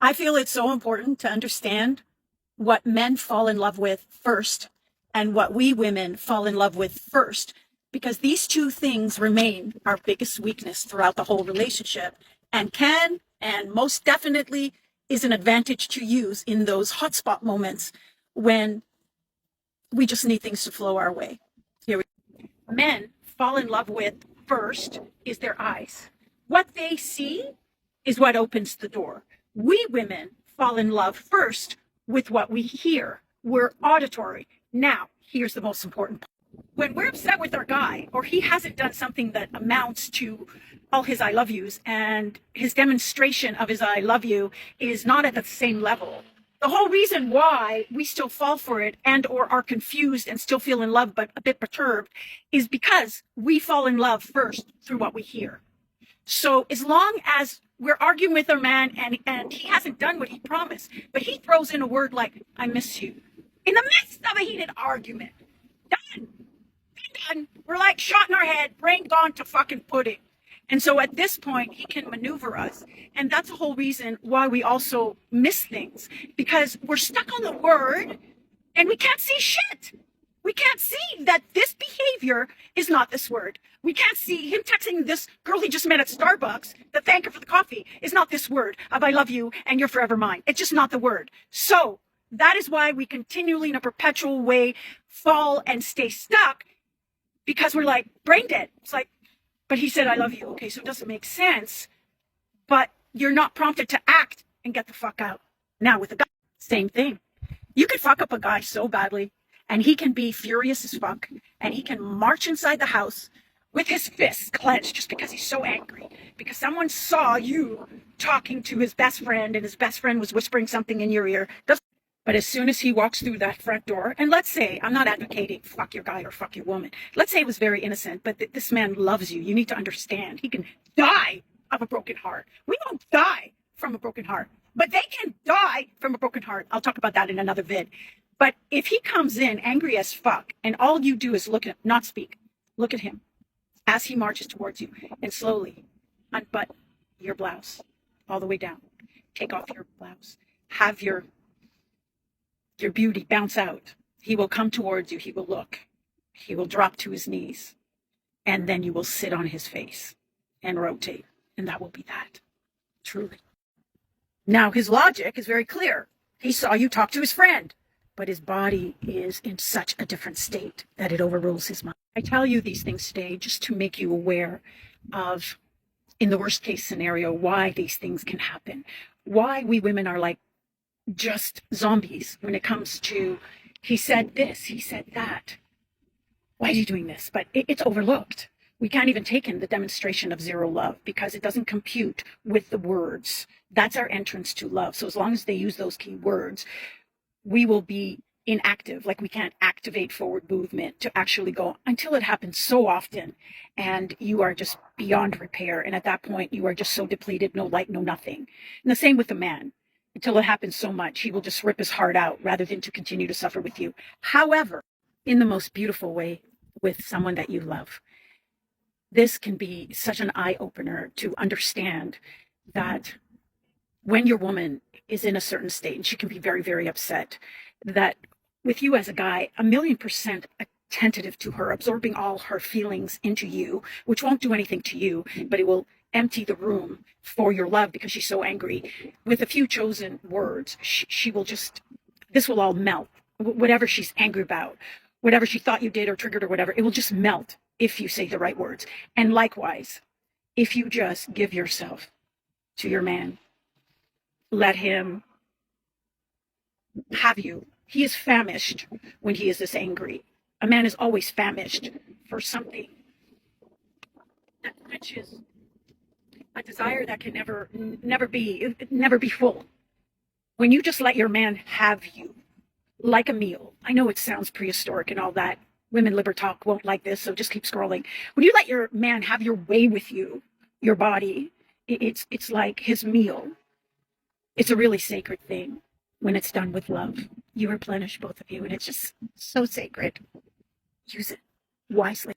I feel it's so important to understand what men fall in love with first and what we women fall in love with first, because these two things remain our biggest weakness throughout the whole relationship and can and most definitely is an advantage to use in those hotspot moments when we just need things to flow our way. Here we go. Men fall in love with first is their eyes. What they see is what opens the door. We women fall in love first with what we hear. We're auditory. Now, here's the most important part. When we're upset with our guy, or he hasn't done something that amounts to all his I love yous, and his demonstration of his I love you is not at the same level, the whole reason why we still fall for it and or are confused and still feel in love but a bit perturbed is because we fall in love first through what we hear. So as long as we're arguing with our man and he hasn't done what he promised, but he throws in a word like, I miss you, in the midst of a heated argument, done. Done. We're like shot in our head, brain gone to fucking pudding. And so at this point, he can maneuver us. And that's the whole reason why we also miss things, because we're stuck on the word and we can't see shit. We can't see that this behavior is not this word. We can't see him texting this girl he just met at Starbucks, the thank her for the coffee, is not this word of I love you and you're forever mine. It's just not the word. So that is why we continually in a perpetual way fall and stay stuck, because we're like brain dead. It's like, but he said, I love you. Okay, so it doesn't make sense, but you're not prompted to act and get the fuck out. Now with a guy, same thing. You could fuck up a guy so badly and he can be furious as fuck and he can march inside the house with his fists clenched just because he's so angry, because someone saw you talking to his best friend and his best friend was whispering something in your ear. But as soon as he walks through that front door, and let's say, I'm not advocating fuck your guy or fuck your woman. Let's say it was very innocent, but this man loves you. You need to understand. He can die of a broken heart. We won't die from a broken heart, but they can die from a broken heart. I'll talk about that in another vid. But if he comes in angry as fuck and all you do is look at him, not speak, look at him as he marches towards you and slowly unbutton your blouse all the way down. Take off your blouse. Have your beauty bounce out. He will come towards you. He will look. He will drop to his knees. And then you will sit on his face and rotate. And that will be that. Truly. Now, his logic is very clear. He saw you talk to his friend, but his body is in such a different state that it overrules his mind. I tell you these things today just to make you aware of, in the worst case scenario, why these things can happen. Why we women are like just zombies when it comes to, he said this, he said that. Why is he doing this? But it's overlooked. We can't even take in the demonstration of zero love because it doesn't compute with the words. That's our entrance to love. So as long as they use those key words, we will be inactive. Like we can't activate forward movement to actually go until it happens so often and you are just beyond repair. And at that point, you are just so depleted, no light, no nothing. And the same with the man. Until it happens so much, he will just rip his heart out rather than to continue to suffer with you. However, in the most beautiful way with someone that you love, this can be such an eye-opener to understand that when your woman is in a certain state, and she can be very, very upset, that with you as a guy, 1,000,000% attentive to her, absorbing all her feelings into you, which won't do anything to you, but it will empty the room for your love because she's so angry. With a few chosen words, she will just, this will all melt. Whatever she's angry about, whatever she thought you did or triggered or whatever, it will just melt if you say the right words. And likewise, if you just give yourself to your man, let him have you. He is famished when he is this angry. A man is always famished for something that quenches a desire that can never be full. When you just let your man have you like a meal. I know it sounds prehistoric and all that. Women liber talk won't like this, so just keep scrolling. When you let your man have your way with you, your body, it's like his meal. It's a really sacred thing when it's done with love. You replenish both of you, and it's just so sacred. Use it wisely.